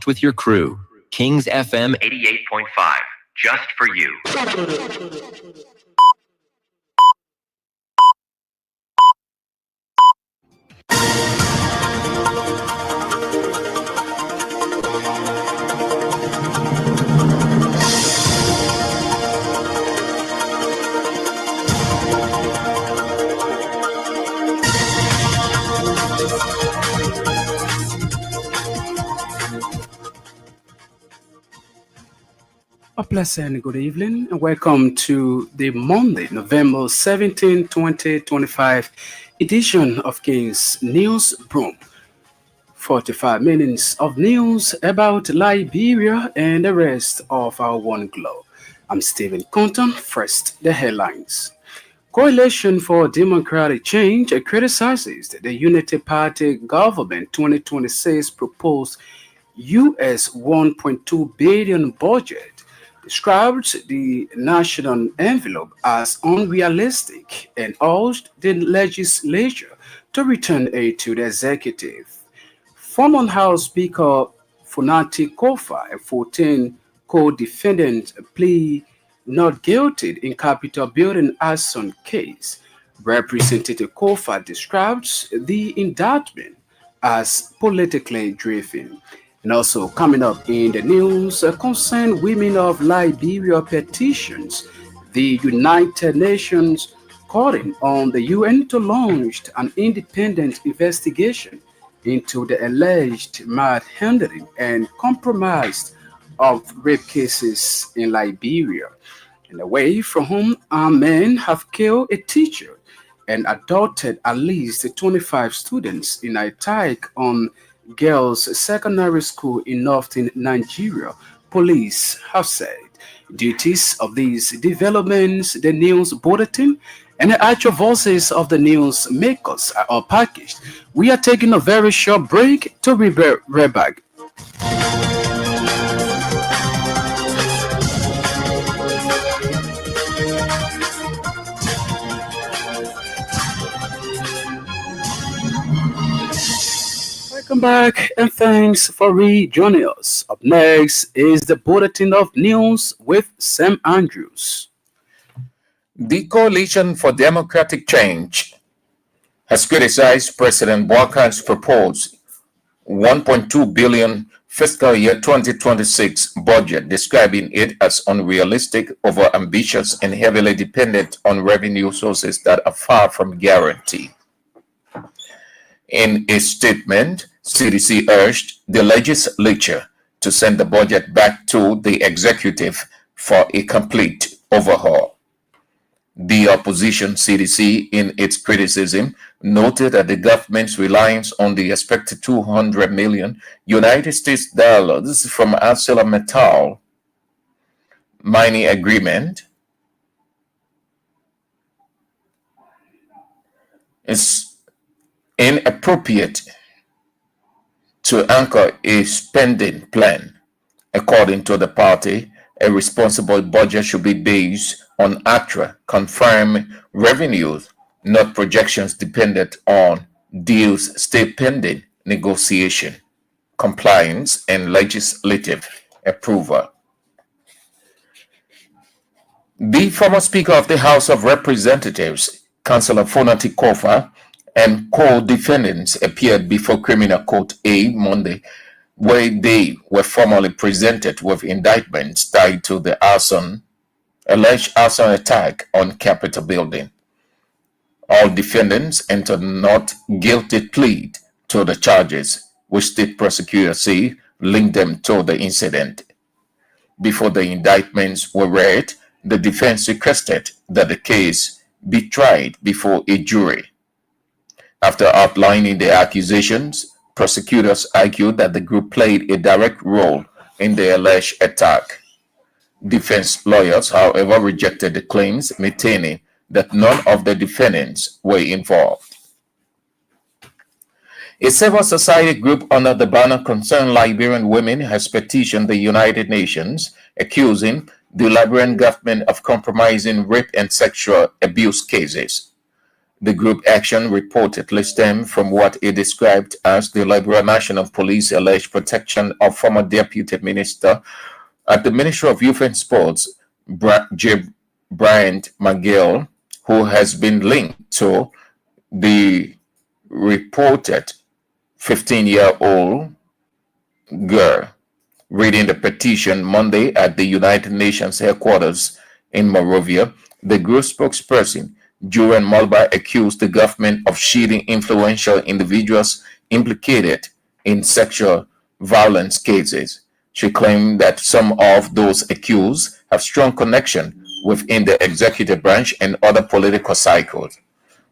Connect with your crew. Kings FM 88.5, just for you. A pleasant good evening and welcome to the Monday, November 17, 2025 edition of King's News Broom. 45 minutes of news about Liberia and the rest of our one globe. I'm Stephen Compton. First, the headlines. Coalition for Democratic Change criticizes the Unity Party government 2026 proposed U.S. $1.2 billion budget, described the national envelope as unrealistic and urged the legislature to return aid to the executive. Former House Speaker Funati Kofa, a 14 co-defendants, plead not guilty in Capitol building arson case. Representative Kofa describes the indictment as politically driven. And also coming up in the news, concerned women of Liberia petitions the United Nations calling on the UN to launch an independent investigation into the alleged manhandling and compromise of rape cases in Liberia. And away from home, armed men have killed a teacher and abducted at least 25 students in an attack on girls' secondary school in northern Nigeria, police have said. Duties of these developments, the news bulletin, and the actual voices of the news makers are all packaged. We are taking a very short break to be right back. Welcome back and thanks for rejoining us. Up next is the Bulletin of News with Sam Andrews. The Coalition for Democratic Change has criticized President Buhari's proposed $1.2 billion fiscal year 2026 budget, describing it as unrealistic, overambitious, and heavily dependent on revenue sources that are far from guaranteed. In a statement, CDC urged the legislature to send the budget back to the executive for a complete overhaul. The opposition CDC, in its criticism, noted that the government's reliance on the expected 200 million United States dollars from ArcelorMittal mining agreement is inappropriate to anchor a spending plan. According to the party, a responsible budget should be based on actual, confirmed revenues, not projections dependent on deals still pending negotiation, compliance, and legislative approval. The former Speaker of the House of Representatives, Councillor Funati Kofa, and co-defendants appeared before Criminal Court A Monday, where they were formally presented with indictments tied to the alleged arson attack on Capitol building. All defendants entered not guilty plea to the charges, which state prosecutors say linked them to the incident. Before the indictments were read, the defense requested that the case be tried before a jury. After outlining the accusations, prosecutors argued that the group played a direct role in the alleged attack. Defense lawyers, however, rejected the claims, maintaining that none of the defendants were involved. A civil society group under the banner Concerned Liberian Women has petitioned the United Nations, accusing the Liberian government of compromising rape and sexual abuse cases. The group action reportedly stemmed from what it described as the Liberia National Police alleged protection of former Deputy Minister at the Ministry of Youth and Sports, Bryant McGill, who has been linked to the reported 15-year-old girl. Reading the petition Monday at the United Nations headquarters in Monrovia, the group spokesperson, Julian Mulbar, accused the government of shielding influential individuals implicated in sexual violence cases. She claimed that some of those accused have strong connection within the executive branch and other political cycles.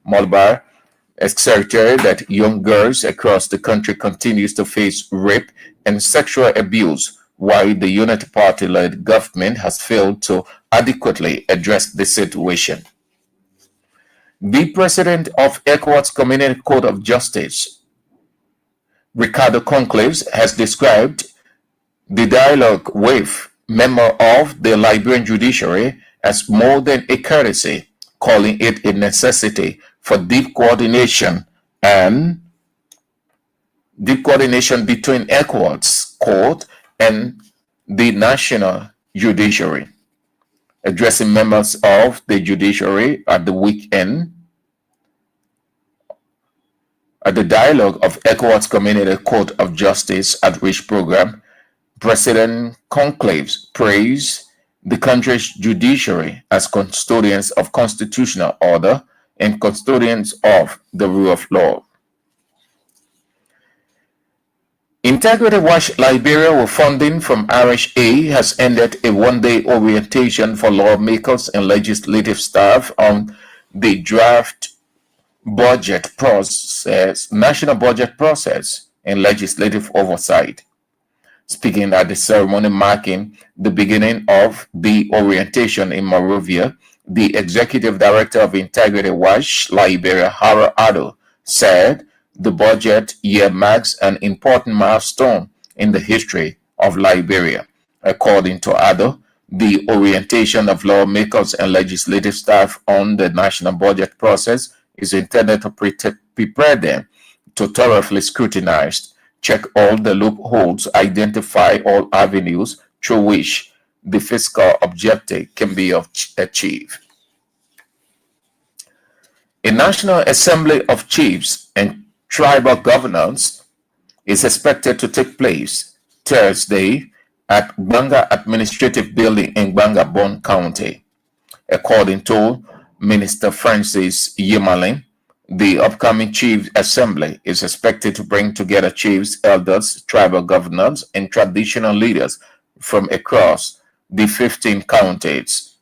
Mulbar asserted that young girls across the country continues to face rape and sexual abuse, while the Unity Party-led government has failed to adequately address the situation. The president of ECOWAS Community Court of Justice, Ricardo Conclaves, has described the dialogue with members of the Liberian judiciary as more than a courtesy, calling it a necessity for deep coordination between ECOWAS court and the national judiciary. Addressing members of the judiciary at the weekend at the dialogue of ECOWAS Community Court of Justice Outreach Program, President Conclaves praised the country's judiciary as custodians of constitutional order and custodians of the rule of law. Integrity Watch Liberia, with funding from RHA, has ended a one-day orientation for lawmakers and legislative staff on the draft budget process, national budget process, and legislative oversight. Speaking at the ceremony marking the beginning of the orientation in Monrovia, the Executive Director of Integrity Watch Liberia, Harold Addo, said the budget year marks an important milestone in the history of Liberia. According to Addo, the orientation of lawmakers and legislative staff on the national budget process is intended to prepare them to thoroughly scrutinize, check all the loopholes, identify all avenues through which the fiscal objective can be achieved. A National Assembly of Chiefs and Tribal Governors is expected to take place Thursday at Gbanga Administrative Building in Gbanga, Bon County. According to Minister Francis Yimalin, the upcoming Chiefs Assembly is expected to bring together chiefs, elders, tribal governors, and traditional leaders from across the 15 counties.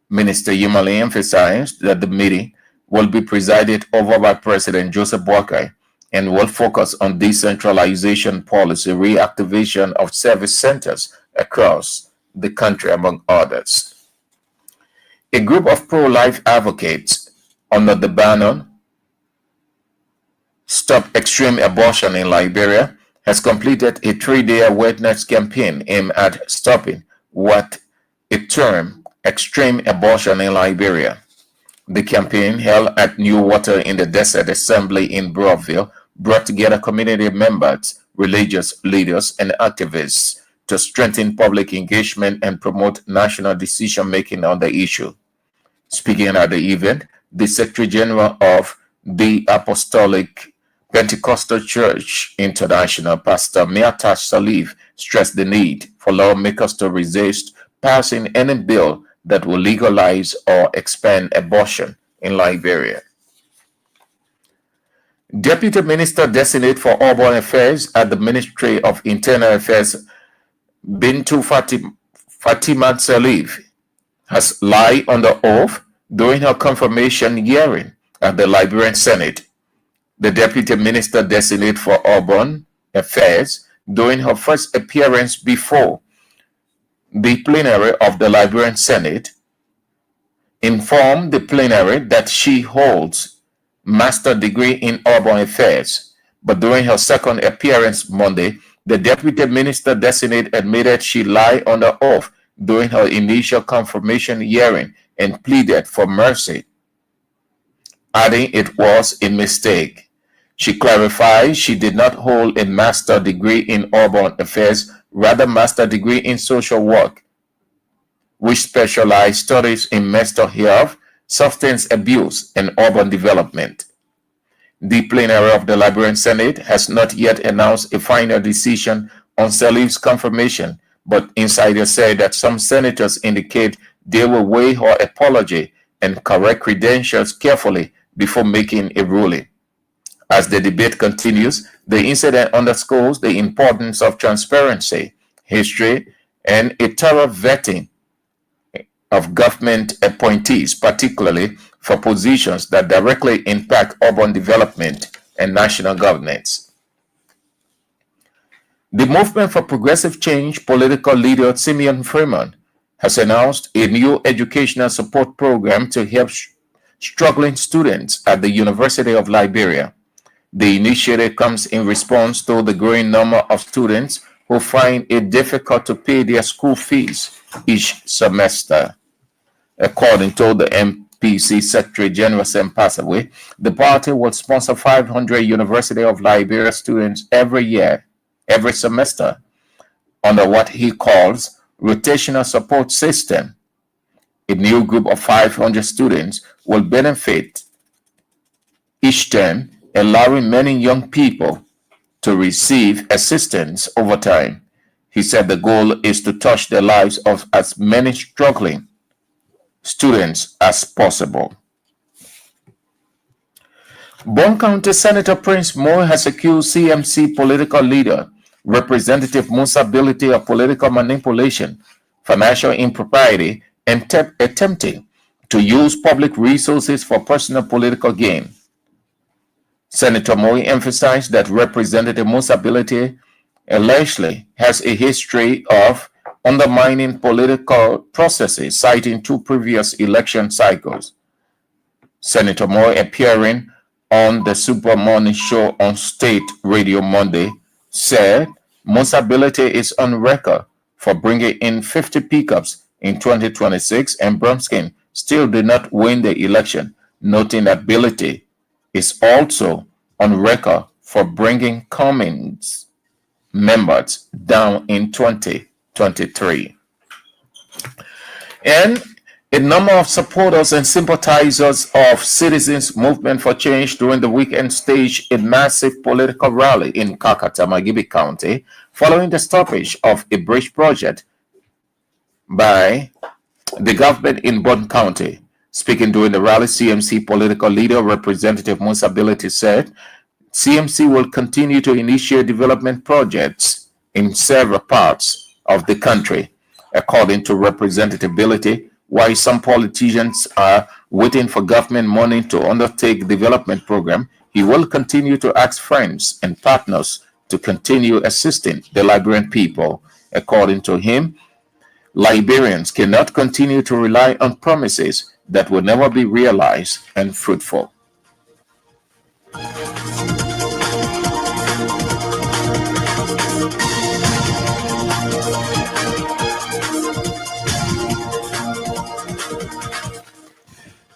Minister Yimalin emphasized that the meeting will be presided over by President Joseph Boakai and will focus on decentralization policy, reactivation of service centers across the country, among others. A group of pro-life advocates under the banner Stop Extreme Abortion in Liberia has completed a 3-day awareness campaign aimed at stopping what it termed extreme abortion in Liberia. The campaign, held at New Water in the Desert Assembly in Broadville, brought together community members, religious leaders, and activists to strengthen public engagement and promote national decision-making on the issue. Speaking at the event, the Secretary General of the Apostolic Pentecostal Church International, Pastor Miatash Salif, stressed the need for lawmakers to resist passing any bill that will legalize or expand abortion in Liberia. Deputy Minister Designate for Urban Affairs at the Ministry of Internal Affairs, Bintu Fatima Salif, has lied under oath during her confirmation hearing at the Liberian Senate. The Deputy Minister Designate for Urban Affairs, during her first appearance before the plenary of the Liberian Senate, informed the plenary that she holds master's degree in urban affairs. But during her second appearance Monday, the Deputy Minister Designate admitted she lied under oath during her initial confirmation hearing and pleaded for mercy. adding it was a mistake. She clarified she did not hold a master's degree in urban affairs, rather master's degree in social work, which specialized studies in mental health, substance abuse, and urban development. The plenary of the Liberian Senate has not yet announced a final decision on Salif's confirmation, but insiders say that some senators indicate they will weigh her apology and correct credentials carefully before making a ruling. As the debate continues, the incident underscores the importance of transparency, history, and a thorough vetting of government appointees, particularly for positions that directly impact urban development and national governance. The Movement for Progressive Change political leader Simeon Freeman has announced a new educational support program to help struggling students at the University of Liberia. The initiative comes in response to the growing number of students who find it difficult to pay their school fees each semester. According to the MPC Secretary General Sam Passaway, the party will sponsor 500 University of Liberia students every semester, under what he calls rotational support system. A new group of 500 students will benefit each term, allowing many young people to receive assistance over time. He said the goal is to touch the lives of as many struggling students as possible. Bon County Senator Prince Moore has accused CMC political leader Representative Musa Bility of political manipulation, financial impropriety, and attempting to use public resources for personal political gain. Senator Moore emphasized that Representative Musa Bility allegedly has a history of undermining political processes, citing 2 previous election cycles. Senator Moore, appearing on the Super Morning Show on State Radio Monday, said Musa Bility is on record for bringing in 50 pickups in 2026, and Bromskin still did not win the election, noting that Bility is also on record for bringing Cummins members down in 2023. And a number of supporters and sympathizers of Citizens Movement for Change during the weekend staged a massive political rally in Kakata, Magibi County, following the stoppage of a bridge project by the government in Bon County. Speaking during the rally, CMC political leader Representative Musa Bility said CMC will continue to initiate development projects in several parts of the country. According to Representative Bility, while some politicians are waiting for government money to undertake development program, he will continue to ask friends and partners to continue assisting the Liberian people. According to him, Liberians cannot continue to rely on promises that will never be realized and fruitful.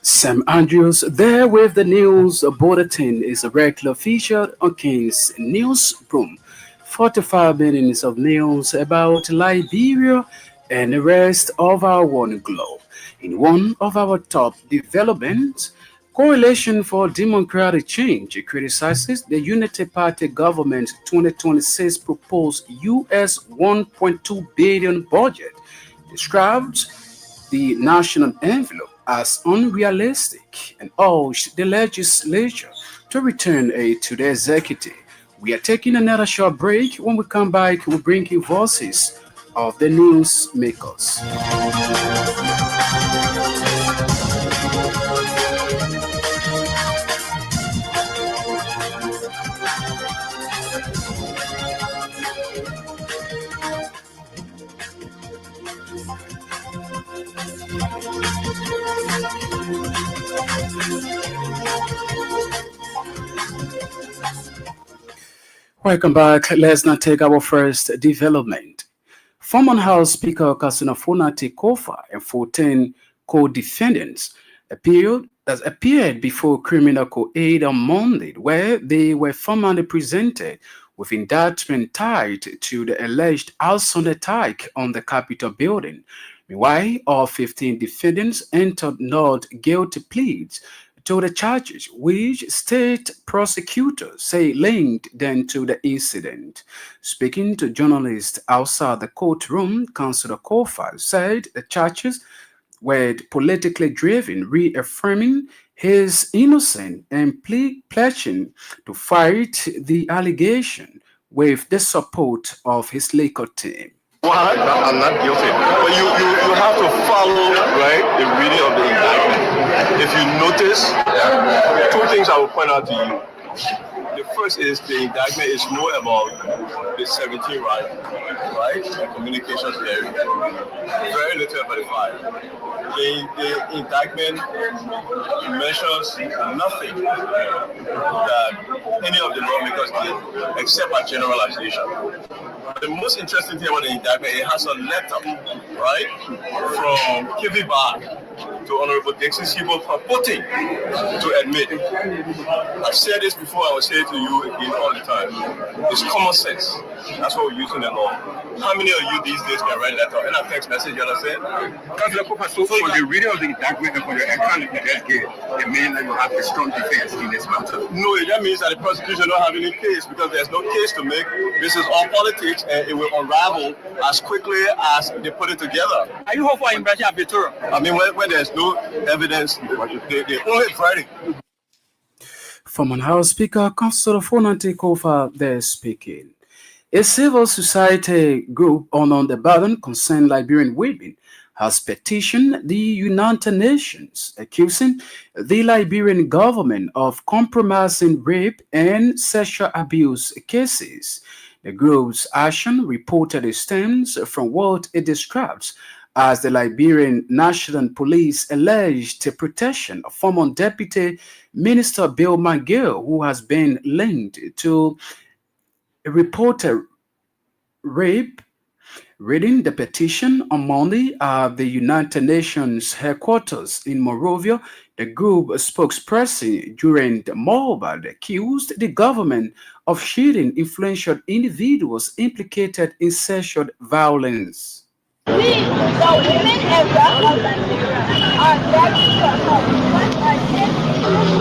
Sam Andrews there with the news bulletin is a regular feature on King's Newsroom. 45 minutes of news about Liberia and the rest of our one globe. In one of our top developments, Coalition for Democratic Change criticizes the Unity Party government's 2026 proposed US $1.2 billion budget, described the national envelope as unrealistic, and urged the legislature to return aid to the executive. We are taking another short break. When we come back, we'll bring you voices of the newsmakers. Welcome back. Let's now take our first development. Former House Speaker Kasuna Funati Kofa and 14 co-defendants appealed that appeared before criminal court on Monday, where they were formally presented with indictment tied to the alleged arson attack on the Capitol building. Meanwhile, all 15 defendants entered not guilty pleas to the charges, which state prosecutors say linked them to the incident. Speaking to journalists outside the courtroom, Councillor Kofa said the charges were politically driven, reaffirming his innocence and pledging to fight the allegation with the support of his legal team. I'm not guilty. But you have to follow, right, the reading of the indictment. If you notice, two things I will point out to you. The first is the indictment is more about the 17 right? The communications theory. Very little about the 5. The indictment mentions nothing that any of the lawmakers did except a generalization. The most interesting thing about the indictment, it has a letter, right, from Kivi Bar to Honorable Dixon Sibo purporting to admit. I've said this before, I will say it to you again all the time. It's common sense. That's what we use in the law. How many of you these days can write letter and a text message, you understand? Councillor Cooper, so for the reading of the indictment and for your account you just gave, it means that you have a strong defense in this matter. No, that means that the prosecution don't have any case because there's no case to make. This is all politics and it will unravel as quickly as they put it together. Are you hopeful in Brazil? I mean, when there's no evidence, they only writing. Former House Speaker Councillor Fonante Kofa there speaking. A civil society group on the burden concerned Liberian women has petitioned the United Nations, accusing the Liberian government of compromising rape and sexual abuse cases. The group's action reportedly stems from what it describes as the Liberian National Police alleged protection of former Deputy Minister Bill McGill, who has been linked to a reported rape. Reading the petition on Monday at the United Nations headquarters in Monrovia, the group spokesperson during the mobile accused the government of shielding influential individuals implicated in sexual violence. We, the women and girls of Nigeria, are begging for help because our kids,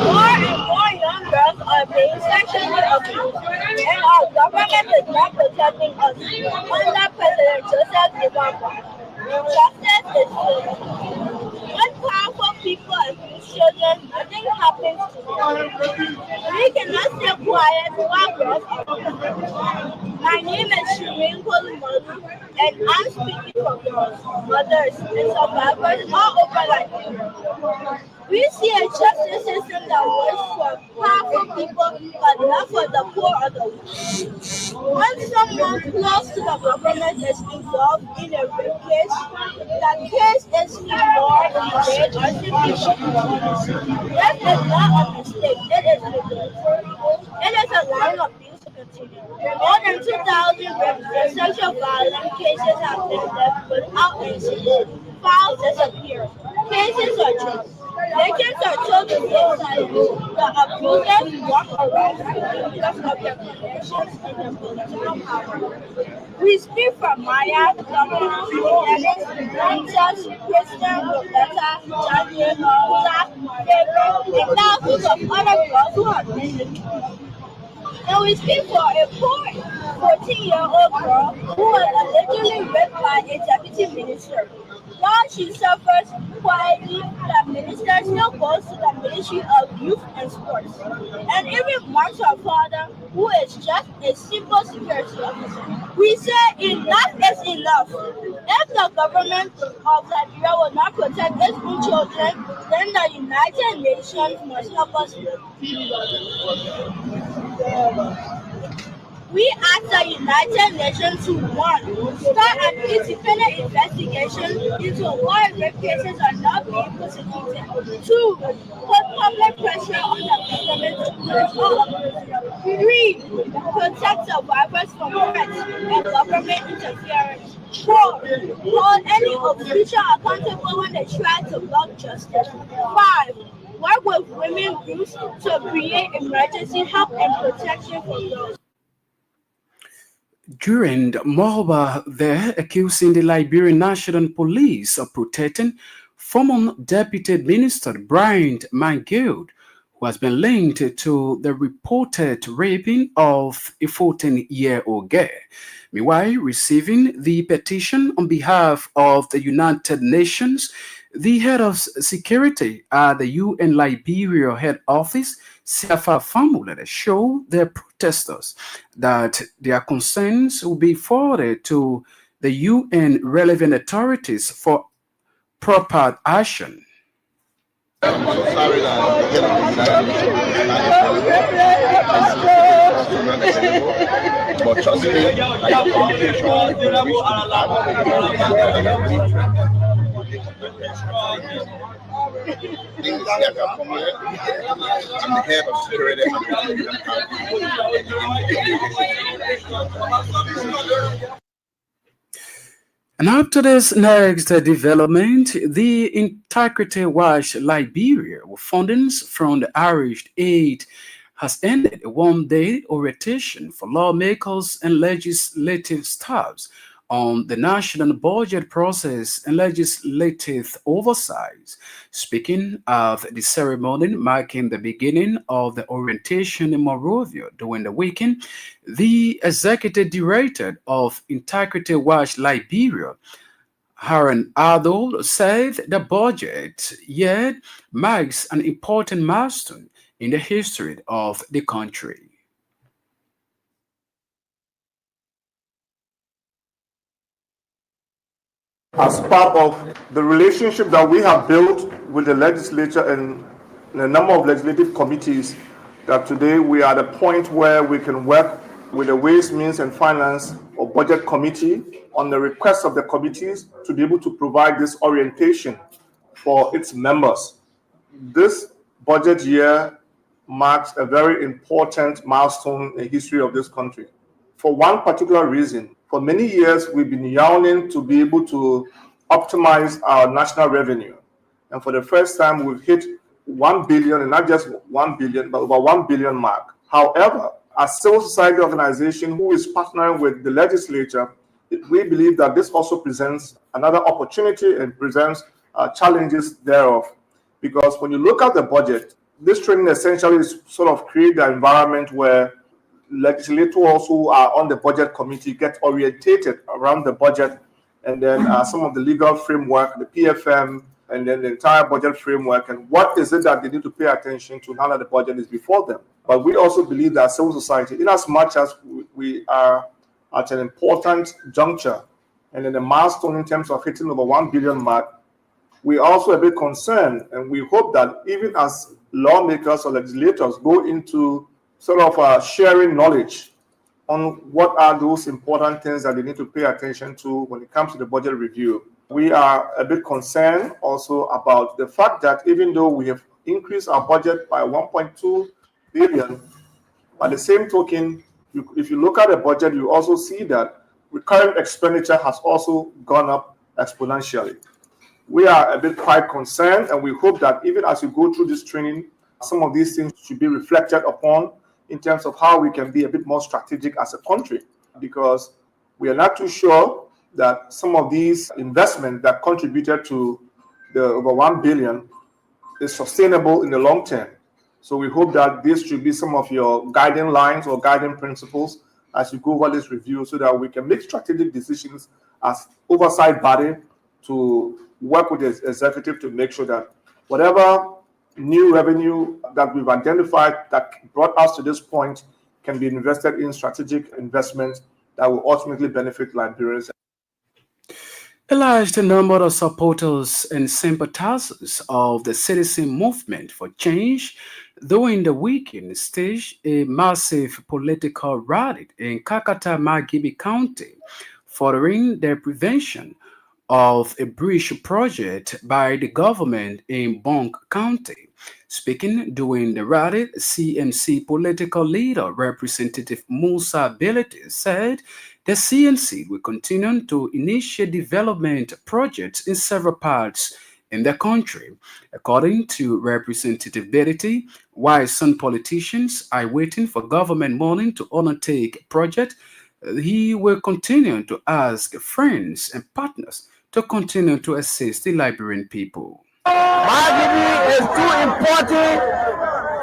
more and more young girls are being sexually abused, and our government is not protecting us. Under President Joseph Obama, justice is slow. When powerful people abuse children, nothing happens to them. We cannot stay quiet while girls are abused. My name is Shireen Kolumolu, and I'm speaking for girls, mothers, and survivors all over Nigeria. We see a justice system that works for powerful people, but not for the poor or the weak. When someone close to the government is involved in a rape case, the case is ignored, delayed, or simply forgotten. This is not a mistake, it is neglect. It is allowing abuse to continue. More than 2,000 rape and sexual violence cases have been left without incident. Files disappear. Cases are dropped. Victims are told to stay silent. The abusers walk around because of their connections and their political power. We speak from Maya, Governor, Dennis, Lanchas, Kristen, Roberta, Jackie, Zach, David, and thousands of other girls who have been victims. And we speak for a poor 14-year-old girl who was allegedly raped by a deputy minister. While she suffers quietly, the minister still goes to the Ministry of Youth and Sports and even marks her father, who is just a simple security officer. We say enough is enough. If the government of Liberia will not protect its own children, then the United Nations must help us. We ask the United Nations to 1. Start an independent investigation into why rape cases are not being prosecuted. 2. Put public pressure on the government to punish all abusers. 3. Protect survivors from threats and government interference. 4. Hold any official accountable when they try to block justice. 5. work with women groups to create emergency help and protection for girls. During the Moba there, accusing the Liberian National Police of protecting former Deputy Minister Brian McGill, who has been linked to the reported raping of a 14-year-old girl. Meanwhile, receiving the petition on behalf of the United Nations, the head of security at the UN Liberia head office, Siafa Famulere, showed the protesters that their concerns will be forwarded to the UN relevant authorities for proper action. I'm so sorry that you know, but trust me, like communication will reach to things that are from here. I'm the head of security And after this next development, the Integrity Watch Liberia, with fundings from the Irish Aid, has ended a one-day orientation for lawmakers and legislative staffs on the national budget process and legislative oversight. Speaking at the ceremony marking the beginning of the orientation in Monrovia during the weekend, the executive director of Integrity Watch Liberia, Haran Adol, said the budget year marks an important milestone in the history of the country. As part of the relationship that we have built with the legislature and a number of legislative committees, that today we are at a point where we can work with the Ways, Means and Finance or Budget Committee on the request of the committees to be able to provide this orientation for its members. This budget year marks a very important milestone in the history of this country. For one particular reason, for many years, we've been yearning to be able to optimize our national revenue. And for the first time, we've hit 1 billion, and not just 1 billion, but over 1 billion mark. However, as civil society organization who is partnering with the legislature, we believe that this also presents another opportunity and presents challenges thereof. Because when you look at the budget, this training essentially is sort of create the environment where legislators who are on the budget committee get orientated around the budget, and then some of the legal framework, the PFM, and then the entire budget framework, and what is it that they need to pay attention to now that the budget is before them. But we also believe that civil society, in as much as we are at an important juncture and in a milestone in terms of hitting over 1 billion mark, we are also a bit concerned, and we hope that even as lawmakers or legislators go into sort of sharing knowledge on what are those important things that they need to pay attention to when it comes to the budget review. We are a bit concerned also about the fact that even though we have increased our budget by 1.2 billion, by the same token, if you look at the budget, you also see that recurrent expenditure has also gone up exponentially. We are a bit quite concerned, and we hope that even as you go through this training, some of these things should be reflected upon in terms of how we can be a bit more strategic as a country, because we are not too sure that some of these investments that contributed to the over 1 billion is sustainable in the long term. So we hope that this should be some of your guiding lines or guiding principles as you go over this review, so that we can make strategic decisions as oversight body to work with the executive to make sure that whatever new revenue that we've identified that brought us to this point can be invested in strategic investments that will ultimately benefit Liberians. A large number of supporters and sympathizers of the citizen movement for change during the weekend staged a massive political rally in Kakata-Magibi County, furthering the prevention of a bridge project by the government in Bonk County. Speaking during the rally, CNC political leader Representative Musa Belete said the CNC will continue to initiate development projects in several parts in the country. According to Representative Berity, while some politicians are waiting for government money to undertake projects, he will continue to ask friends and partners to continue to assist the Liberian people. Margini is too important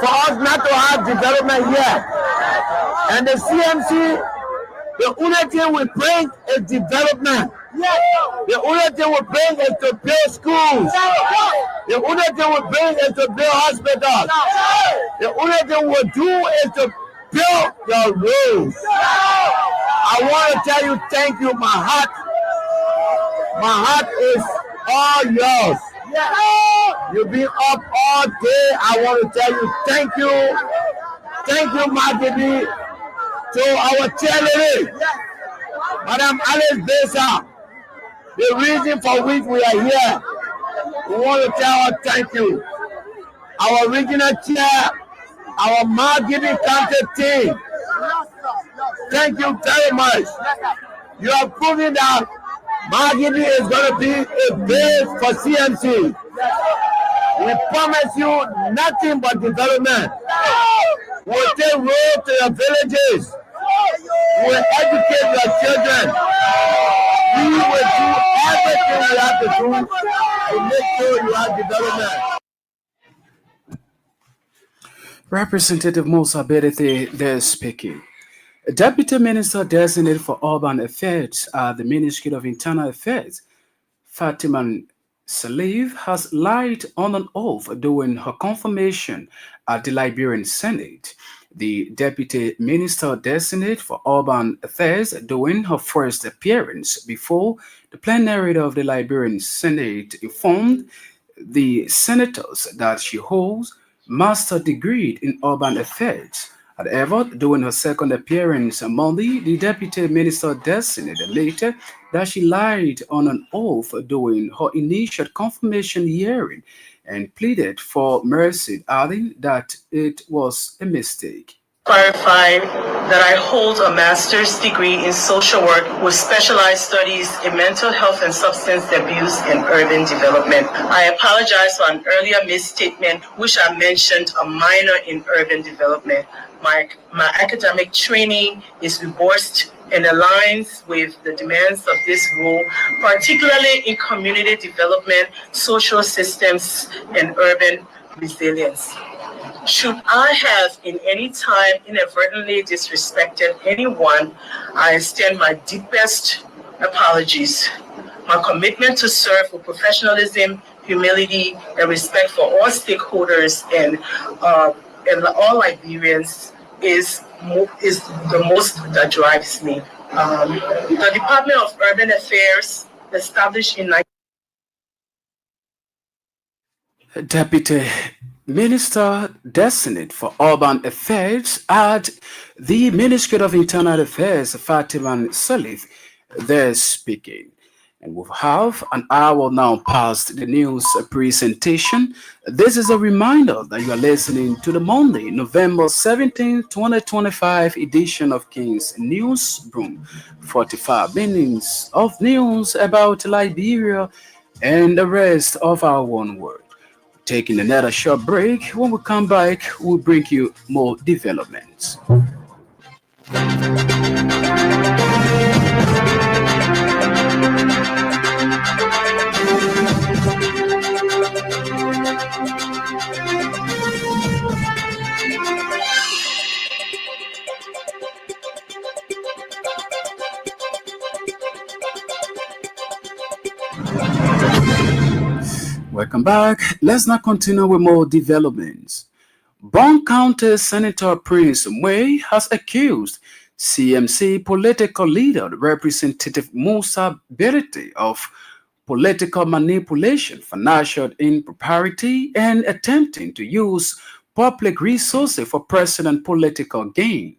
for us not to have development here. And the CMC, the only thing we bring is development. The only thing we bring is to build schools. The only thing we bring is to build hospitals. The only thing we do is to build your roads. I want to tell you thank you. My heart is all yours. You've been up all day. I want to tell you thank you. Thank you, Margini, to our chairlady, Madam Alice Besa. The reason for which we are here, we want to tell her thank you. Our regional chair, our Margini County team, thank you very much. You have proven that Margini is going to be a base for CMC. We promise you nothing but development. We'll take road to your villages. We'll educate your children. We will do everything we have to do to make sure you have development. Representative Musa Berete there speaking. Deputy Minister designated for Urban Affairs at the Ministry of Internal Affairs, Fatima Salif, has lied on and off during her confirmation at the Liberian Senate. The Deputy Minister designate for Urban Affairs during her first appearance before the plenary of the Liberian Senate informed the senators that she holds master's degree in urban affairs. However, during her second appearance on Monday, the Deputy Minister designated later that she lied on an oath during her initial confirmation hearing and pleaded for mercy, adding that it was a mistake. Clarify that I hold a master's degree in social work with specialized studies in mental health and substance abuse and urban development. I apologize for an earlier misstatement, which I mentioned a minor in urban development. My academic training is robust and aligns with the demands of this role, particularly in community development, social systems, and urban resilience. Should I have in any time inadvertently disrespected anyone, I extend my deepest apologies. My commitment to serve with professionalism, humility, and respect for all stakeholders and all Liberians is the most that drives me. The Department of Urban Affairs, established in Deputy Minister designate for Urban Affairs at the Ministry of Internal Affairs, Fatima Salif, there speaking. And we have an hour now past the news presentation. This is a reminder that you are listening to the Monday, November 17, 2025 edition of King's Newsroom. 45 minutes of news about Liberia and the rest of our one world. Taking another short break. When we come back, we'll bring you more developments. Welcome back. Let's now continue with more developments. Brown County Senator Prince Way has accused CMC political leader Representative Musa Berete of political manipulation, financial impropriety, and attempting to use public resources for personal political gain.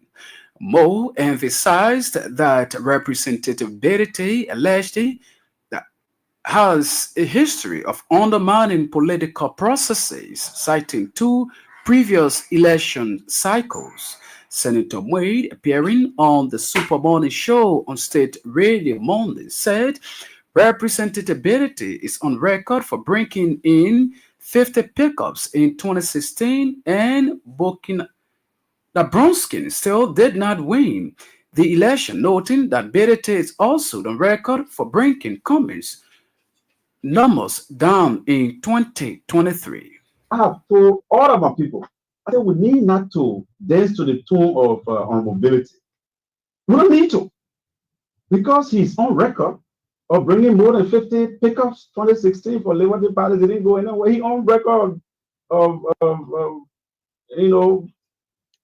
Mo emphasized that Representative Berete allegedly has a history of undermining political processes, citing two previous election cycles. Senator Wade, appearing on the Super Morning Show on State Radio Monday, said Representative Birity is on record for bringing in 50 pickups in 2016 and booking that Bronskin still did not win the election, noting that Birity is also on record for bringing Cummings numbers down in 2023. I have told all of our people, I said we need not to dance to the tune of on mobility. We don't need to, because he's on record of bringing more than 50 pickups 2016 for Liberty Party. They didn't go anywhere. He on record of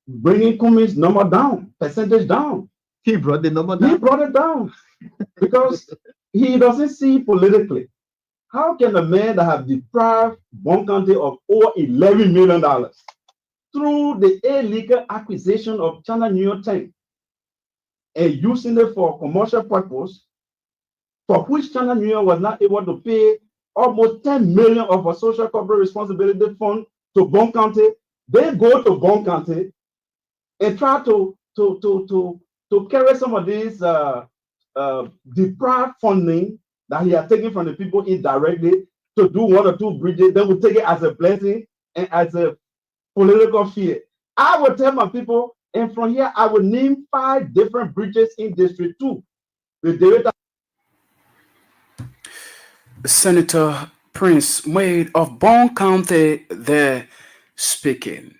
bringing Cummings number down, percentage down. He brought the number down. He brought it down because he doesn't see politically. How can a man that have deprived Bon County of over $11 million through the illegal acquisition of China New York tank and using it for commercial purpose, for which China New York was not able to pay almost $10 million of a social corporate responsibility fund to Bon County? They go to Bon County and try to carry some of these deprived funding that he has taken from the people indirectly to do one or two bridges. They will take it as a blessing and as a political fear. I will tell my people, and from here, I will name 5 different bridges in District 2. The director. Senator Prince Wade of Bon County there speaking.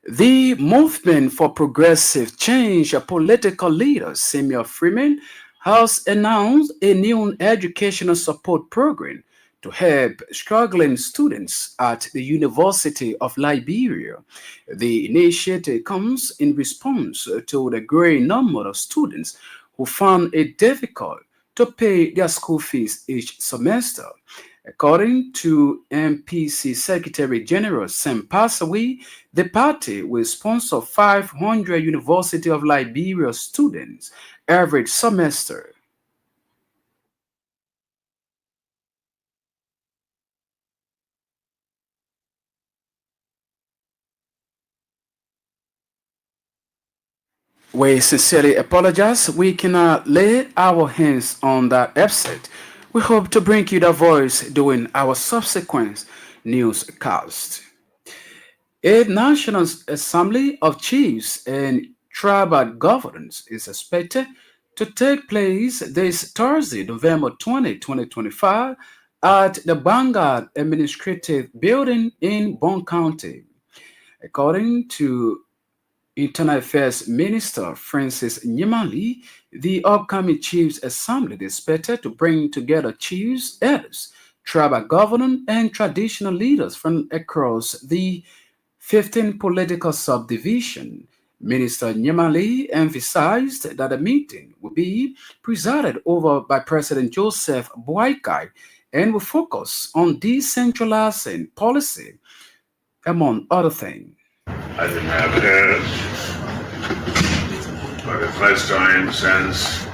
The Movement for Progressive Change, a political leader, Samuel Freeman, has announced a new educational support program to help struggling students at the University of Liberia. The initiative comes in response to the growing number of students who found it difficult to pay their school fees each semester. According to MPC Secretary General Sam Passawi, the party will sponsor 500 University of Liberia students every semester. We sincerely apologize. We cannot lay our hands on that episode. We hope to bring you the voice during our subsequent newscast. A National Assembly of Chiefs and Tribal Governors is expected to take place this Thursday, November 20, 2025, at the Vanguard Administrative Building in Bon County. According to Internal Affairs Minister Francis Nyimali, the upcoming Chiefs Assembly is expected to bring together chiefs, elders, tribal governors, and traditional leaders from across the 15 political subdivisions. Minister Nyimali emphasized that the meeting will be presided over by President Joseph Boakai and will focus on decentralizing policy, among other things. As you may have heard, for the first time since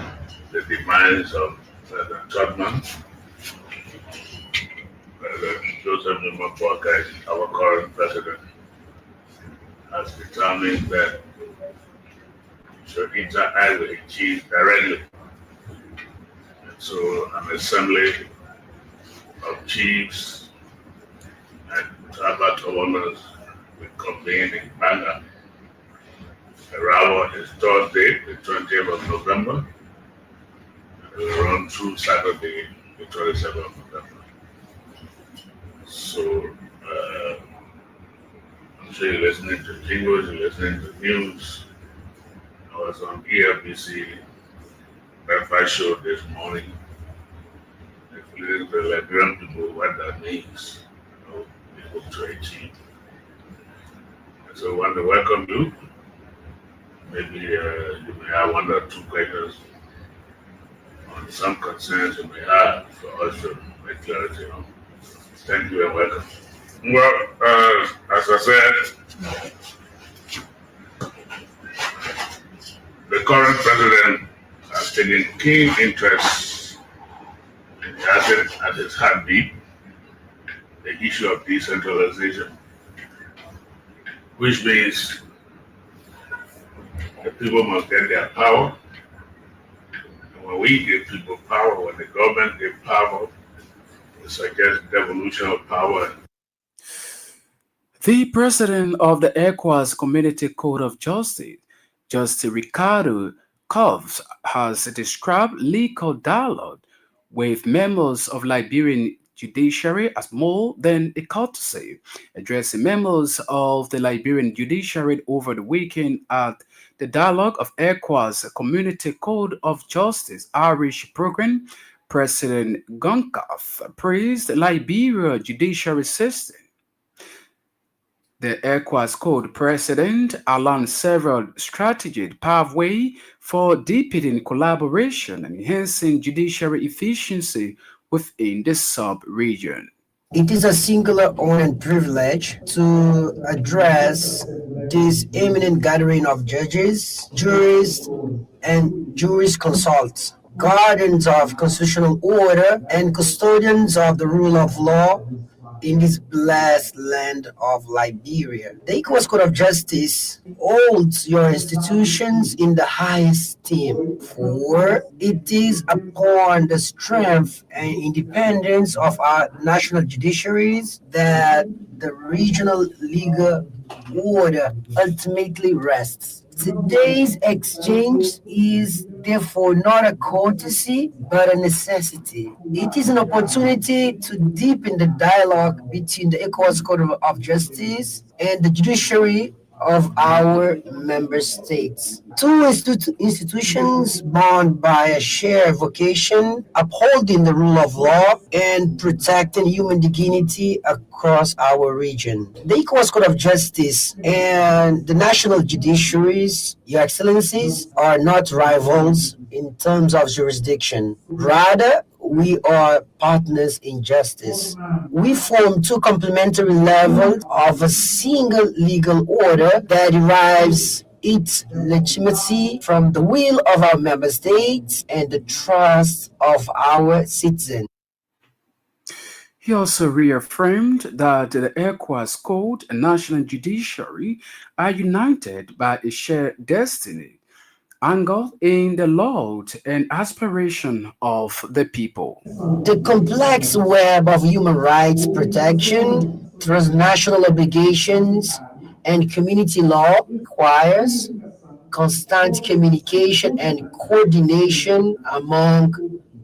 the demise of President Tubman, President Joseph Boakai, our current president, has determined that he should interact with the chief directly. And so an assembly of chiefs and tribal governors will convene in Banga. The rally is Thursday, the 20th of November, and it will run through Saturday, the 27th of November. So, I'm sure you're listening to jingles, you're listening to news. I was on ELBC breakfast show this morning, explaining to the Liberian people what that means, we hope to achieve. So I want to welcome you. Maybe you may have one or two questions on some concerns you may have for us to make clarity on. Thank you and welcome. Well, as I said, the current president has taken keen interest in having at his heartbeat the issue of decentralization, which means the people must get their power. And when we give people power, when the government give power, it's against devolution of power. The president of the ECOWAS Community Court of Justice, Justice Ricardo Coves, has described legal dialogue with members of Liberian judiciary as more than a courtesy, addressing members of the Liberian judiciary over the weekend at the Dialogue of ECOWAS Community Code of Justice Irish program. President Goncalves praised the Liberia judiciary system. The ECOWAS Code precedent outlined several strategic pathways for deepening collaboration and enhancing judiciary efficiency within the sub-region. It is a singular honor and privilege to address this eminent gathering of judges, jurists, and jurisconsults, guardians of constitutional order, and custodians of the rule of law in this blessed land of Liberia. The ECOWAS Court of Justice holds your institutions in the highest esteem, for it is upon the strength and independence of our national judiciaries that the regional legal order ultimately rests. Today's exchange is therefore not a courtesy, but a necessity. It is an opportunity to deepen the dialogue between the ECOWAS Court of Justice and the judiciary of our member states. Two institutions bound by a shared vocation, upholding the rule of law and protecting human dignity across our region. The ECOWAS Court of Justice and the national judiciaries, Your Excellencies, are not rivals in terms of jurisdiction. Rather, we are partners in justice. We form two complementary levels of a single legal order that derives its legitimacy from the will of our member states and the trust of our citizens. He also reaffirmed that the ECOWAS Code and national judiciary are united by a shared destiny, anchored in the laws and aspiration of the people. The complex web of human rights protection, transnational obligations, and community law requires constant communication and coordination among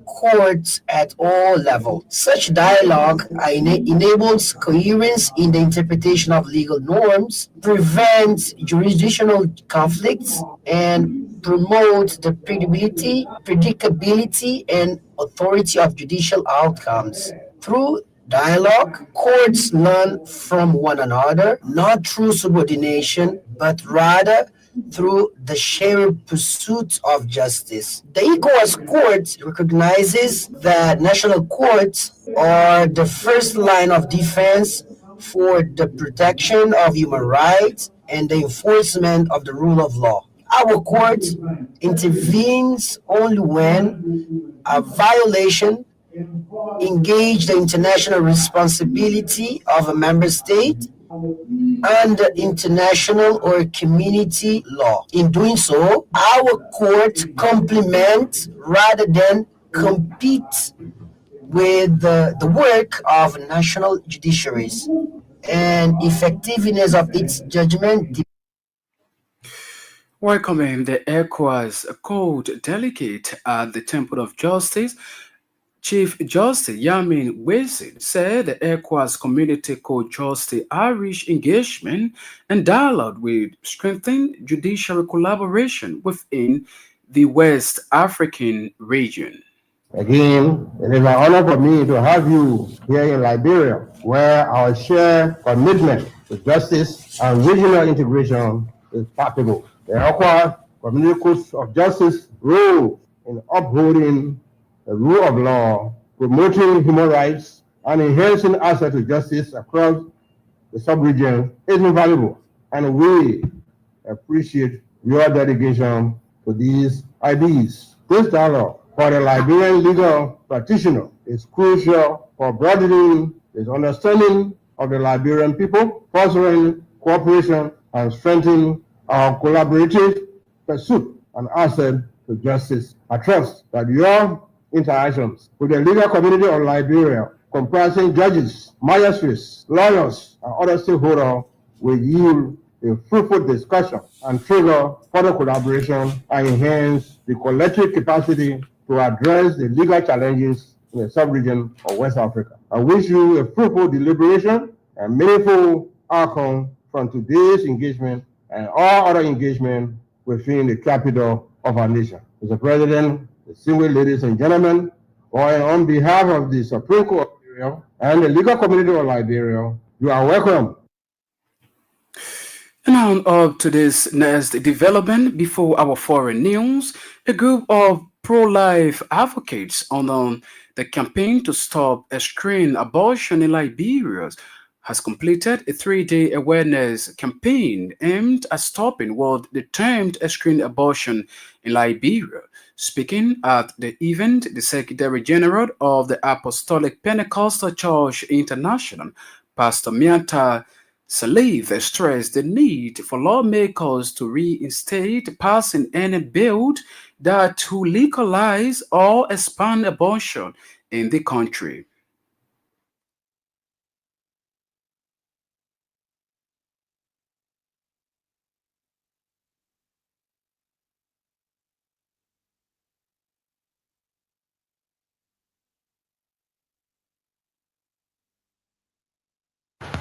courts at all levels. Such dialogue enables coherence in the interpretation of legal norms, prevents jurisdictional conflicts, and promotes the predictability, and authority of judicial outcomes. Through dialogue, courts learn from one another, not through subordination, but rather through the shared pursuit of justice. The ECOWAS Court recognizes that national courts are the first line of defense for the protection of human rights and the enforcement of the rule of law. Our court intervenes only when a violation engages the international responsibility of a member state under international or community law. In doing so, our court complements rather than competes with the work of national judiciaries, and effectiveness of its judgment. Welcoming the ECOWAS Code delegate at the Temple of Justice, Chief Justice Yamin Wesin said the ECOWAS Community Code Justice Irish engagement and dialogue will strengthen judicial collaboration within the West African region. Again, it is an honor for me to have you here in Liberia, where our shared commitment to justice and regional integration is palpable. The ECOWAS Community Court of Justice role in upholding the rule of law, promoting human rights, and enhancing access to justice across the sub-region is invaluable, and we appreciate your dedication to these ideas. This dialogue for the Liberian legal practitioner is crucial for broadening his understanding of the Liberian people, fostering cooperation, and strengthening our collaborative pursuit and access to justice. I trust that your interactions with the legal community of Liberia, comprising judges, magistrates, lawyers, and other stakeholders, will yield a fruitful discussion and trigger further collaboration and enhance the collective capacity to address the legal challenges in the sub-region of West Africa. I wish you a fruitful deliberation and meaningful outcome from today's engagement and all other engagement within the capital of our nation. Mr. President, distinguished ladies and gentlemen, on behalf of the Supreme Court of Liberia and the legal community of Liberia, you are welcome. And now up to this next development before our foreign news, a group of pro-life advocates on the campaign to stop extreme abortion in Liberia has completed a 3-day awareness campaign aimed at stopping what they termed extreme abortion in Liberia. Speaking at the event, the Secretary General of the Apostolic Pentecostal Church International, Pastor Mianta Salif stressed the need for lawmakers to reinstate, pass any bill that to legalize or expand abortion in the country.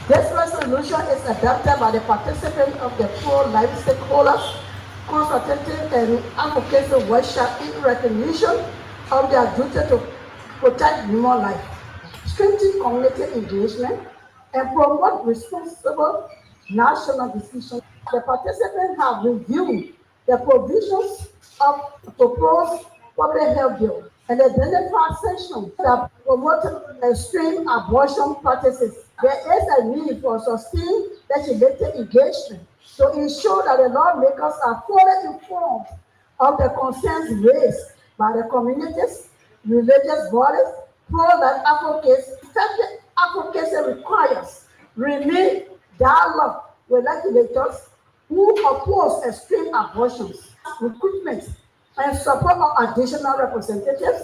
This resolution is adopted by the participants of the pro-life stakeholders consultative and advocacy workshop in recognition of their duty to protect human life, strengthen community engagement, and promote responsible national decisions. The participants have reviewed the provisions of the proposed public health bill and identified sections that promote extreme abortion practices. There is a need for sustained legislative engagement to ensure that the lawmakers are fully informed of the concerns raised by the communities, religious bodies, pro-life advocates. Effective advocacy requires renewed dialogue with legislators who oppose extreme abortions, recruitment, and support of additional representatives.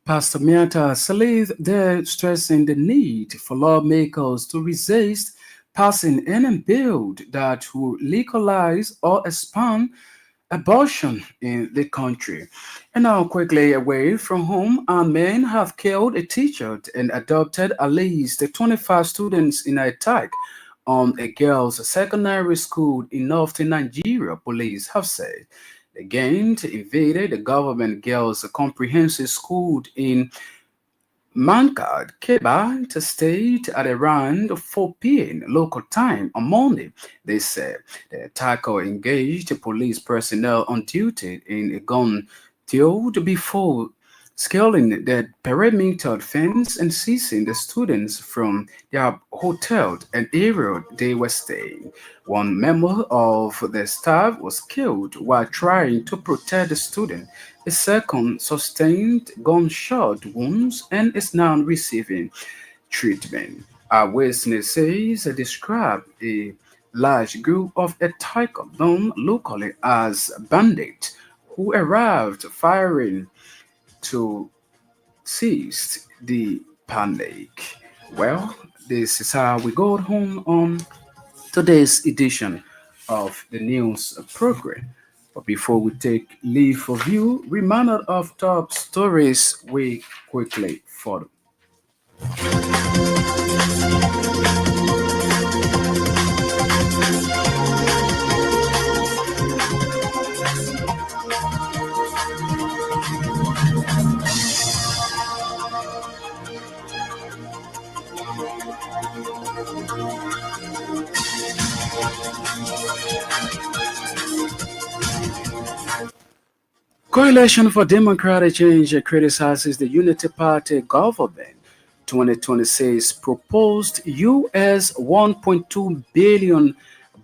Pastor Mianta Salih there stressing the need for lawmakers to resist passing any bill that will legalize or expand abortion in the country. And now quickly away from home, armed men have killed a teacher and adopted at least 25 students in an attack on a girls' secondary school in northern Nigeria, police have said. The gang invaded the government girls' comprehensive school in Mankad, Keba, State at around 4 p.m. local time on Monday. They said the attacker engaged police personnel on duty in a gun field before scaling the perimeter fence and seizing the students from their hotel and area they were staying. One member of the staff was killed while trying to protect the student. A second sustained gunshot wounds and is now receiving treatment. Our witness says described a large group of attackers known locally as bandits who arrived firing to seize the panic. Well, this is how we go home on today's edition of the news program. But before we take leave of you, reminder of top stories we quickly follow. Coalition for Democratic Change criticizes the Unity Party government 2026 proposed US 1.2 billion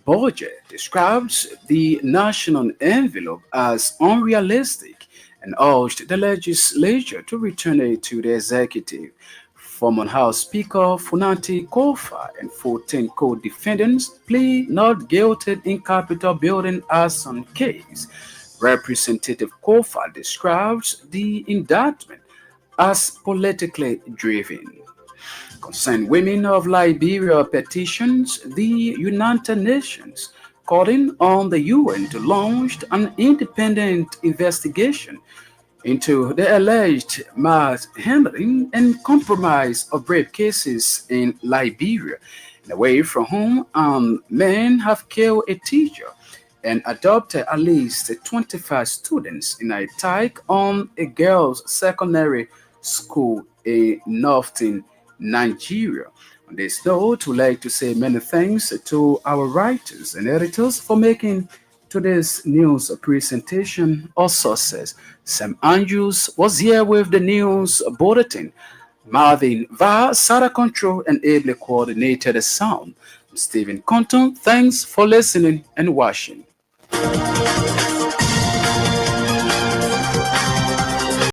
budget, describes the national envelope as unrealistic and urged the legislature to return it to the executive. Former House Speaker Funanti Kofa and 14 co-defendants plead not guilty in Capitol building arson case. Representative Kofa describes the indictment as politically driven. Concerned Women of Liberia petitions the United Nations, calling on the UN to launch an independent investigation into the alleged mishandling and compromise of rape cases in Liberia, away from whom men have killed a teacher and adopted at least 25 students in an attack on a girls' secondary school in northern Nigeria. On this note, we'd like to say many thanks to our writers and editors for making today's news presentation a success. Sam Andrews was here with the news bulletin. Marvin Va sat at control and ably coordinated the sound. I'm Stephen Compton. Thanks for listening and watching.